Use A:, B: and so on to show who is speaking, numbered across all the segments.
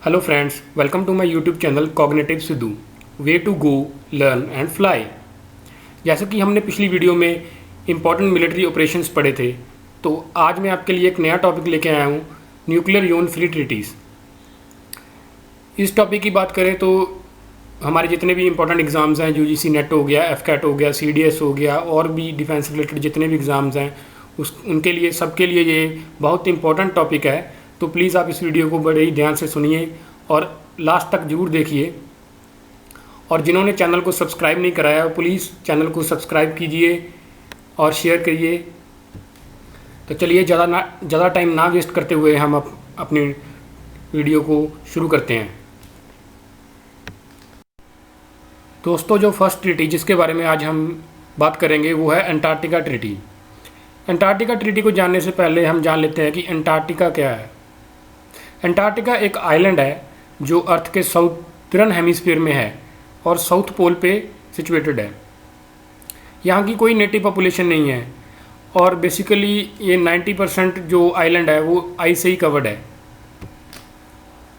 A: Hello friends, welcome to my YouTube channel cognitive Sidhu, way to go learn and fly. जैसे कि हमने पिछली video में इंपॉर्टेंट मिलिट्री ऑपरेशंस पढ़े थे, तो आज मैं आपके लिए एक नया टॉपिक लेके आया हूँ, न्यूक्लियर यून फ्री ट्रीटीज़। इस टॉपिक की बात करें तो हमारे जितने भी इंपॉर्टेंट एग्ज़ाम्स हैं, यूजीसी नेट हो गया, एफकैट हो गया, सीडीएस हो गया, और भी डिफेंस रिलेटेड जितने भी एग्ज़ाम्स हैं उनके लिए सबके लिए ये बहुत इंपॉर्टेंट टॉपिक है। तो प्लीज़ आप इस वीडियो को बड़े ही ध्यान से सुनिए और लास्ट तक ज़रूर देखिए। और जिन्होंने चैनल को सब्सक्राइब नहीं कराया, प्लीज़ चैनल को सब्सक्राइब कीजिए और शेयर करिए। तो चलिए ज़्यादा टाइम ना वेस्ट करते हुए हम अपनी वीडियो को शुरू करते हैं। दोस्तों, जो फर्स्ट ट्रीटी जिसके बारे में आज हम बात करेंगे वो है अंटार्कटिका ट्रीटी। अंटार्कटिका ट्रीटी को जानने से पहले हम जान लेते हैं कि अंटार्कटिका क्या है। अंटार्कटिका एक आइलैंड है जो अर्थ के साउथर्न हेमिस्फीयर में है और साउथ पोल पे सिचुएटेड है। यहाँ की कोई नेटिव पॉपुलेशन नहीं है और बेसिकली ये 90% जो आइलैंड है वो आइस से ही कवर्ड है।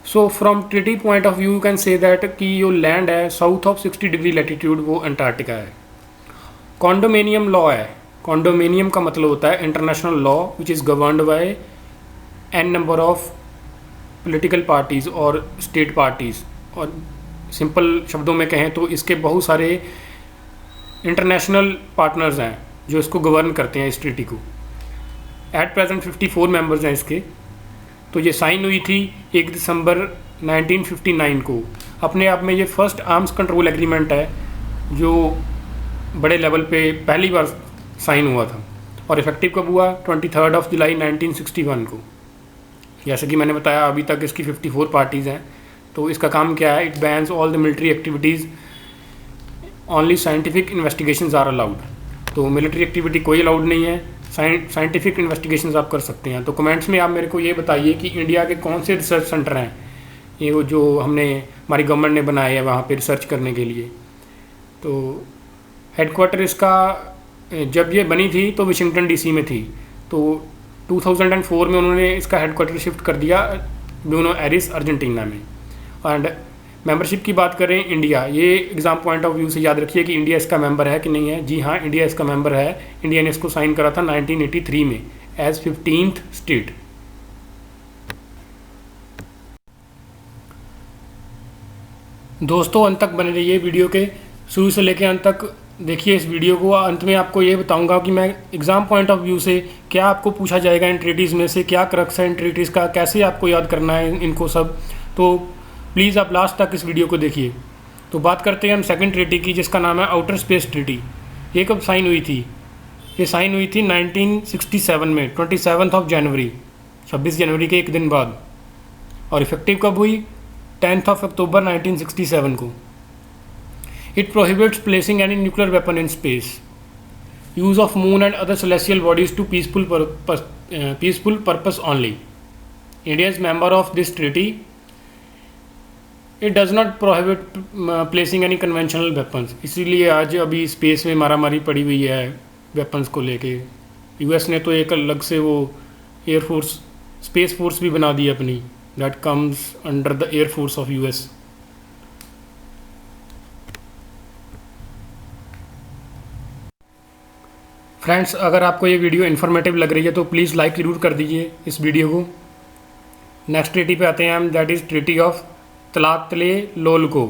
A: So from treaty point of view you can say that कि जो लैंड है साउथ ऑफ 60 डिग्री लैटिट्यूड वो अंटार्कटिका है। कॉन्डोमिनियम लॉ है। कॉन्डोमिनियम का मतलब होता है international law which is governed by an number of political parties और स्टेट पार्टीज़। और सिंपल शब्दों में कहें तो इसके बहुत सारे इंटरनेशनल पार्टनर्स हैं जो इसको गवर्न करते हैं इस ट्रीटी को। एट प्रेजेंट 54 मेंबर्स हैं इसके। तो ये साइन हुई थी 1 दिसंबर 1959 को। अपने आप में ये फर्स्ट आर्म्स कंट्रोल एग्रीमेंट है जो बड़े लेवल पे पहली बार साइन हुआ था और इफेक्टिव कब हुआ? 23 जुलाई 1961 को। जैसे कि मैंने बताया अभी तक इसकी 54 पार्टीज़ हैं। तो इसका काम क्या है? It bans all the military activities, only scientific investigations are allowed. तो मिलिट्री एक्टिविटी कोई अलाउड नहीं है, साइंटिफिक इन्वेस्टिगेशंस आप कर सकते हैं। तो कमेंट्स में आप मेरे को ये बताइए कि इंडिया के कौन से रिसर्च सेंटर हैं ये वो जो हमारी गवर्नमेंट ने बनाए हैं वहाँ पे रिसर्च करने के लिए। तो हेडक्वार्टर इसका जब ये बनी थी तो वाशिंगटन डीसी में थी। तो 2004 में उन्होंने इसका हेडक्वार्टर शिफ्ट कर दिया ब्यूनोस एयर्स अर्जेंटीना में। एंड मेंबरशिप की बात करें इंडिया, ये एग्ज़ाम पॉइंट ऑफ व्यू से याद रखिए कि इंडिया इसका मेंबर है कि नहीं है। जी हाँ, इंडिया इसका मेंबर है। इंडिया ने इसको साइन करा था 1983 में एज 15th स्टेट। दोस्तों, अंत तक बने रहिए वीडियो के, शुरू से लेकर अंत तक देखिए इस वीडियो को। अंत में आपको ये बताऊंगा कि मैं एग्ज़ाम पॉइंट ऑफ व्यू से क्या आपको पूछा जाएगा इन ट्रीटीज़ में से, क्या क्रक्स है इन ट्रीटीज़ का, कैसे आपको याद करना है इनको सब। तो प्लीज़ आप लास्ट तक इस वीडियो को देखिए। तो बात करते हैं हम सेकंड ट्रीटी की जिसका नाम है आउटर स्पेस ट्रीटी। ये कब साइन हुई थी? ये साइन हुई थी 1967 में 27 जनवरी, 26 जनवरी के एक दिन बाद। और इफेक्टिव कब हुई? 10 अक्टूबर 1967 को। It prohibits placing any nuclear weapon in space, use of moon and other celestial bodies to peaceful purpose only. India is member of this treaty. It does not prohibit placing any conventional weapons. इसीलिए आज अभी space में मारामारी पड़ी हुई है weapons को लेके। यूएस ने तो एक अलग से वो एयरफोर्स, स्पेस फोर्स भी बना दी अपनी, that comes under the air force of US. Friends, अगर आपको ये वीडियो इन्फॉर्मेटिव लग रही है तो प्लीज़ लाइक ज़रूर कर दीजिए इस वीडियो को। नेक्स्ट ट्रीटी पे आते हैं हम, that is treaty of tlatelolco।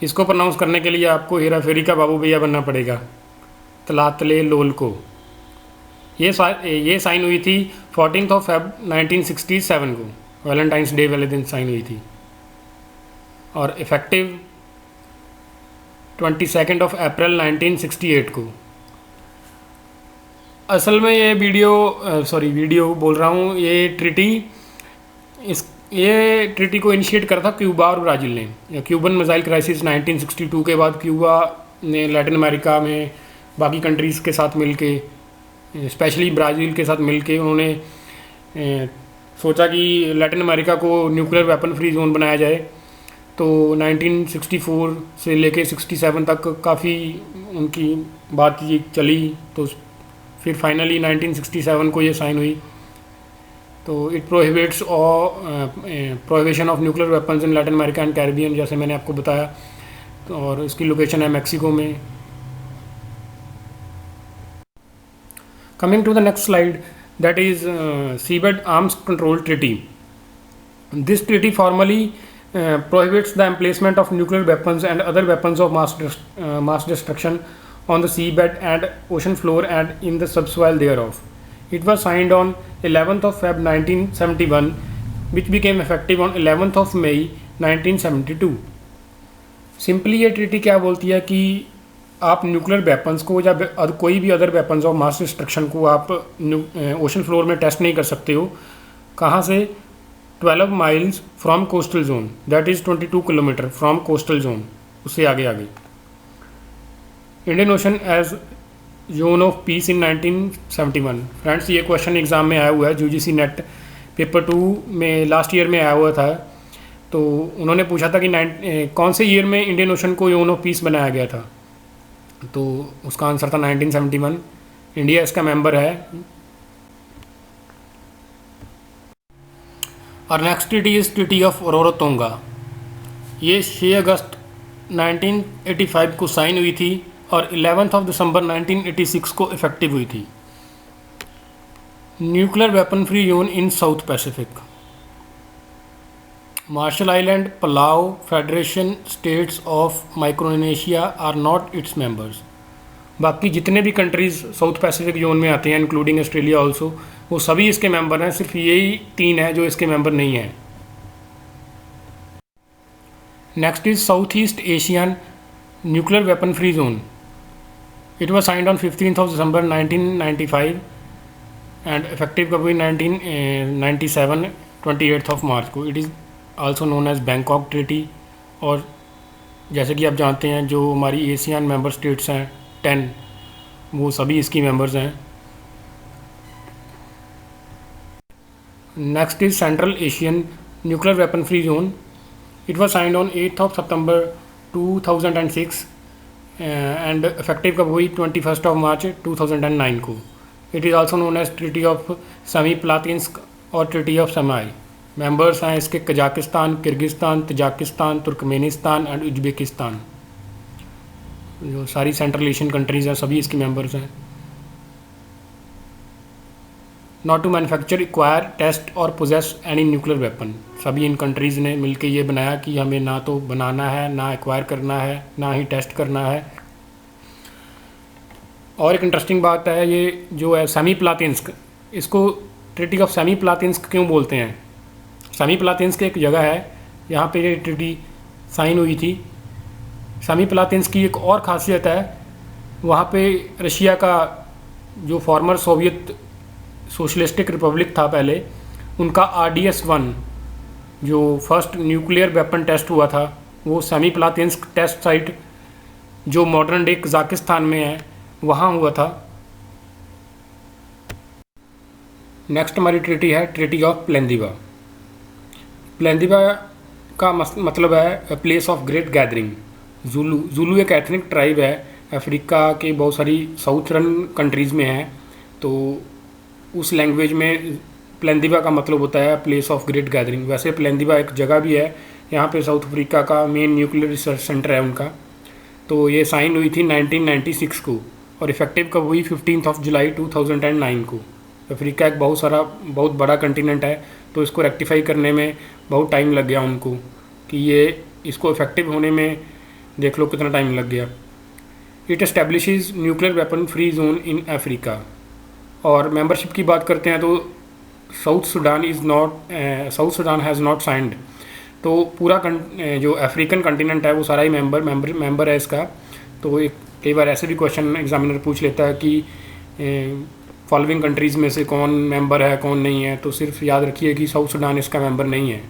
A: इसको प्रोनाउंस करने के लिए आपको हेरा फेरी का बाबू भैया बनना पड़ेगा। tlatelolco। ये साइन हुई थी 14 February 1967 को, वैलेंटाइंस डे वाले दिन साइन हुई थी। और इफेक्टिव 22 अप्रैल 1968 को। असल में ये वीडियो बोल रहा हूँ, ये ट्रीटी को इनिशिएट करा था क्यूबा और ब्राज़ील ने। क्यूबन मिसाइल क्राइसिस 1962 के बाद क्यूबा ने लैटिन अमेरिका में बाकी कंट्रीज़ के साथ मिलके, स्पेशली ब्राज़ील के साथ मिलके, उन्होंने सोचा कि लैटिन अमेरिका को न्यूक्लियर वेपन फ्री जोन बनाया जाए। तो 1964 से लेके 67 तक काफ़ी उनकी बातचीत चली। तो फिर फाइनली 1967 को ये साइन हुई। तो it prohibits prohibition of nuclear weapons in Latin America and Caribbean, जैसे मैंने आपको बताया। तो और इसकी लोकेशन है मैक्सिको में। Coming to the next slide, that is seabed arms control treaty. This treaty formally prohibits the emplacement of nuclear weapons and other weapons of mass destruction on the seabed and ocean floor and in the subsoil thereof. It was signed on 11th of Feb 1971, which became effective on 11th of May 1972. Simply ये treaty क्या बोलती है कि आप nuclear weapons को या कोई भी other weapons of mass destruction को आप ओशन फ्लोर में टेस्ट नहीं कर सकते हो। कहाँ से? 12 miles from coastal zone, that is 22 kilometre from coastal zone, उससे आगे आगे। Indian ocean as zone of peace in 1971। Friends, ये क्वेश्चन एग्जाम में आया हुआ है, यूजीसी नेट पेपर 2 में लास्ट ईयर में आया हुआ था। तो उन्होंने पूछा था कि कौन से ईयर में इंडियन ओशन को जोन ऑफ पीस बनाया गया था, तो उसका आंसर था 1971। इंडिया इसका मेंबर है। और next treaty is treaty of Rarotonga. ये 6 अगस्त 1985 को साइन हुई थी और 11 दिसंबर 1986 को इफेक्टिव हुई थी। Nuclear weapon free zone in South Pacific. Marshall Island, Palau, Federation States of Micronesia are not its members. बाकी जितने भी कंट्रीज़ साउथ पैसिफिक जोन में आते हैं, इंक्लूडिंग ऑस्ट्रेलिया ऑल्सो, वो सभी इसके मेंबर हैं। सिर्फ यही 3 हैं जो इसके मेंबर नहीं हैं। Next is south east Asian nuclear weapon free zone. It was signed on 15 December 1995 and effective कब हुई? 1997 28 मार्च को। It is also known as Bangkok treaty. और जैसे कि आप जानते हैं, जो हमारी एशियन मेंबर स्टेट्स हैं 10, वो सभी इसकी मेंबर्स हैं। Next is Central Asian nuclear weapon free zone. It was signed on 8 सितंबर 2006 एंड इफेक्टिव कब हुई? 21 मार्च 2009 को। It is also known as treaty of Semipalatinsk और ट्रीटी ऑफ समाई। मेंबर्स हैं इसके Kazakhstan, Kyrgyzstan, Tajikistan, Turkmenistan and Uzbekistan. जो सारी सेंट्रल एशियन कंट्रीज़ हैं सभी इसकी मेंबर्स हैं। Not to manufacture, acquire, test और पोजेस एनी न्यूक्लियर वेपन। सभी इन कंट्रीज़ ने मिलकर ये बनाया कि हमें ना तो बनाना है, ना एक्वायर करना है, ना ही टेस्ट करना है। और एक इंटरेस्टिंग बात है, ये जो है सेमीप्लातिन्स्क, इसको ट्रीटी ऑफ सेमीप्लातिन्स्क क्यों बोलते हैं? सेमीप्लातिन्स्क एक जगह है, यहाँ पे ये ट्रीटी साइन हुई थी। सेमीप्लातिन्स्क की एक और खासियत है, वहाँ पे रशिया का जो फॉर्मर सोवियत सोशलिस्टिक रिपब्लिक था पहले, उनका RDS-1 जो फर्स्ट न्यूक्लियर वेपन टेस्ट हुआ था, वो सेमीप्लातिन्स्क टेस्ट साइट जो मॉडर्न डे कजाकिस्तान में है, वहाँ हुआ था। नेक्स्ट हमारी ट्रीटी है ट्रीटी ऑफ प्लेंदिवा। प्लेंदिवा का मतलब है place of great gathering. Julu एक एथनिक ट्राइब है, अफ्रीका के बहुत सारी साउथर्न कंट्रीज़ में है। तो उस लैंग्वेज में प्लेंदिवा का मतलब होता है प्लेस ऑफ ग्रेट गैदरिंग। वैसे प्लेंदिवा एक जगह भी है, यहाँ पे साउथ अफ्रीका का मेन न्यूक्लियर रिसर्च सेंटर है उनका। तो ये साइन हुई थी 1996 को और इफेक्टिव कब हुई? 15 जुलाई 2009 को। अफ्रीका एक बहुत बड़ा कंटिनेंट है, तो इसको रेक्टिफाई करने में बहुत टाइम लग गया उनको, कि ये इसको इफेक्टिव होने में देख लो कितना टाइम लग गया। It establishes nuclear weapon free zone in Africa. और मेंबरशिप की बात करते हैं तो south Sudan has not signed. तो पूरा जो अफ्रीकन कंटिनेंट है वो सारा ही मेंबर है इसका। तो कई बार ऐसे भी क्वेश्चन एग्जामिनर पूछ लेता है कि फॉलोइंग कंट्रीज़ में से कौन मेंबर है कौन नहीं है, तो सिर्फ याद रखिए कि साउथ सुडान इसका मेंबर नहीं है।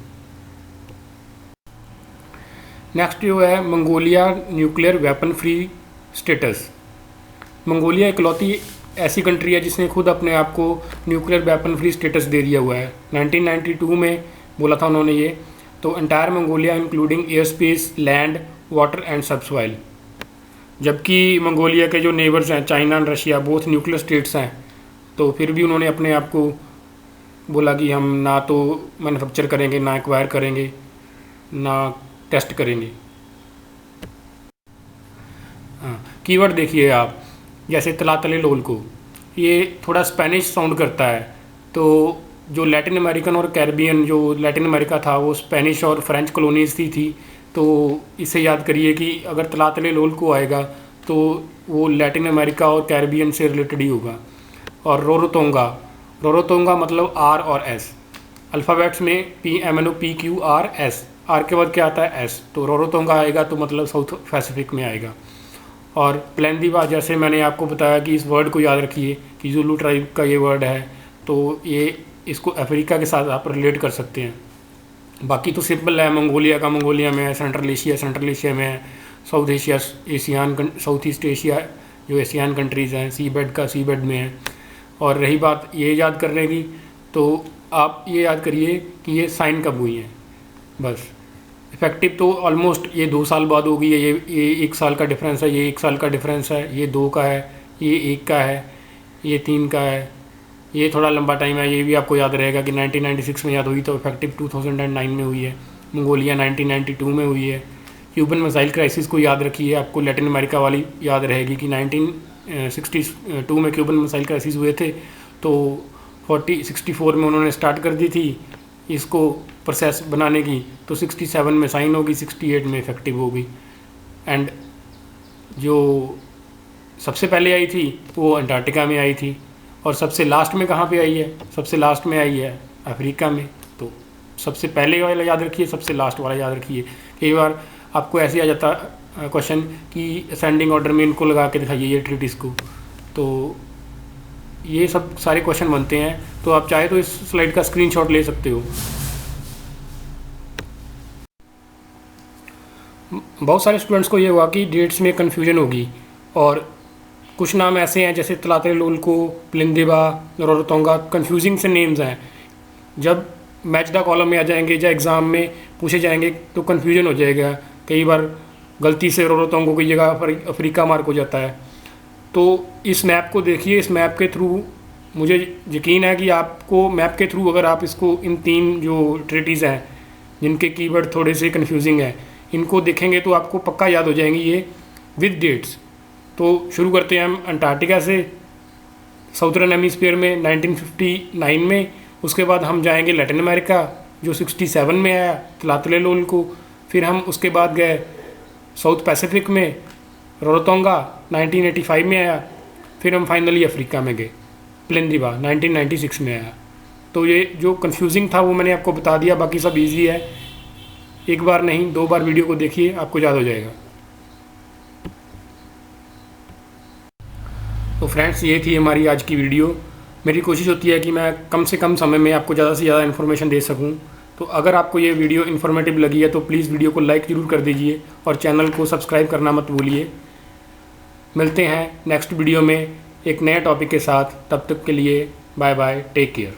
A: नेक्स्ट जो है Mongolia nuclear weapon free status. Mongolia इकलौती ऐसी कंट्री है जिसने खुद अपने आप को न्यूक्लियर वेपन फ्री स्टेटस दे दिया हुआ है। 1992 में बोला था उन्होंने ये। तो entire Mongolia including air space, land, water and subsoil. जबकि मंगोलिया के जो नेबर्स हैं China and Russia, both nuclear states हैं, तो फिर भी उन्होंने अपने आप को बोला कि हम ना तो मैन्युफैक्चर करेंगे, ना एक्वायर करेंगे, ना टेस्ट करेंगे। हाँ, कीवर्ड देखिए आप, जैसे तलातले लोल को, ये थोड़ा स्पेनिश साउंड करता है। तो जो लैटिन अमेरिकन और कैरिबियन, जो लैटिन अमेरिका था वो स्पेनिश और फ्रेंच कॉलोनीज थी। तो इसे याद करिए कि अगर तलातले लोल को आएगा तो वो लैटिन अमेरिका और कैरिबियन से रिलेटेड ही होगा। और रोरोतोंगा, रोरोतोंगा मतलब आर और एस, अल्फ़ाबेट्स में PMNOPQRS, आर के बाद क्या आता है एस, तो रोरोतोंगा आएगा तो मतलब साउथ पैसिफिक में आएगा। और प्लेंदिवा, जैसे मैंने आपको बताया कि इस वर्ड को याद रखिए कि जुलू ट्राइब का ये वर्ड है, तो ये इसको अफ्रीका के साथ आप रिलेट कर सकते हैं। बाकी तो सिंपल है, मंगोलिया का मंगोलिया में है, सेंट्रल एशिया में है, south Asia south east Asia जो एशियान कंट्रीज़ हैं, सी बेड का सी बेड में है। और रही बात ये याद करने की, तो आप ये याद करिए कि ये साइन कब हुई हैं बस। इफेक्टिव तो ऑलमोस्ट ये 2 साल बाद होगी, ये 1 साल का डिफरेंस है, ये 1 साल का डिफरेंस है, ये 2 का है, ये 1 का है, ये 3 का है, ये थोड़ा लंबा टाइम है। ये भी आपको याद रहेगा कि 1996 में याद हुई तो इफेक्टिव 2009 में हुई है, मंगोलिया 1992 में हुई है। क्यूबन मिसाइल क्राइसिस को याद रखिए, आपको लैटिन अमेरिका वाली याद रहेगी कि 1962 में क्यूबन मिसाइल क्राइसिस हुए थे, तो 64 में उन्होंने स्टार्ट कर दी थी इसको प्रोसेस बनाने की, तो 67 में साइन होगी, 68 में इफेक्टिव होगी। एंड जो सबसे पहले आई थी वो अंटार्कटिका में आई थी, और सबसे लास्ट में कहाँ पे आई है, सबसे लास्ट में आई है अफ्रीका में। तो सबसे पहले वाला याद रखिए, सबसे लास्ट वाला याद रखिए। कई बार आपको ऐसे आ जाता क्वेश्चन कि असेंडिंग ऑर्डर में इनको लगा के दिखाइए ये ट्रीटिस को, तो ये सब सारे क्वेश्चन बनते हैं। तो आप चाहे तो इस स्लाइड का स्क्रीनशॉट ले सकते हो। बहुत सारे स्टूडेंट्स को ये हुआ कि डेट्स में कन्फ्यूजन होगी, और कुछ नाम ऐसे हैं जैसे तलातले लोल को, प्लिंदिबा, रोरोतोंगा, कन्फ्यूजिंग से नेम्स हैं। जब मैच द कॉलम में आ जाएंगे या एग्ज़ाम में पूछे जाएंगे तो कन्फ्यूजन हो जाएगा। कई बार गलती से रोरोतोंगो की जगह अफ्रीका मार्क हो जाता है। तो इस मैप को देखिए, इस मैप के थ्रू मुझे यकीन है कि आपको मैप के थ्रू अगर आप इसको इन 3 जो ट्रीटीज़ हैं जिनके कीवर्ड थोड़े से कन्फ्यूजिंग हैं, इनको देखेंगे तो आपको पक्का याद हो जाएंगी ये विद डेट्स। तो शुरू करते हैं हम अंटार्कटिका से, साउथर्न हेमिस्फीयर में 1959 में। उसके बाद हम जाएंगे लैटिन अमेरिका जो 67 में आया तलातले लोल को। फिर हम उसके बाद गए साउथ पैसिफिक में, रोरोतोंगा 1985 में आया। फिर हम फाइनली अफ्रीका में गए, प्लेंदिबा 1996 में आया। तो ये जो कंफ्यूजिंग था वो मैंने आपको बता दिया, बाकी सब इजी है। एक बार नहीं 2 बार वीडियो को देखिए, आपको याद हो जाएगा। तो फ्रेंड्स, ये थी हमारी आज की वीडियो। मेरी कोशिश होती है कि मैं कम से कम समय में आपको ज़्यादा से ज़्यादा इन्फॉर्मेशन दे सकूं। तो अगर आपको ये वीडियो इन्फॉर्मेटिव लगी है तो प्लीज़ वीडियो को लाइक ज़रूर कर दीजिए और चैनल को सब्सक्राइब करना मत भूलिए। मिलते हैं नेक्स्ट वीडियो में एक नए टॉपिक के साथ। तब तक के लिए बाय बाय, टेक केयर।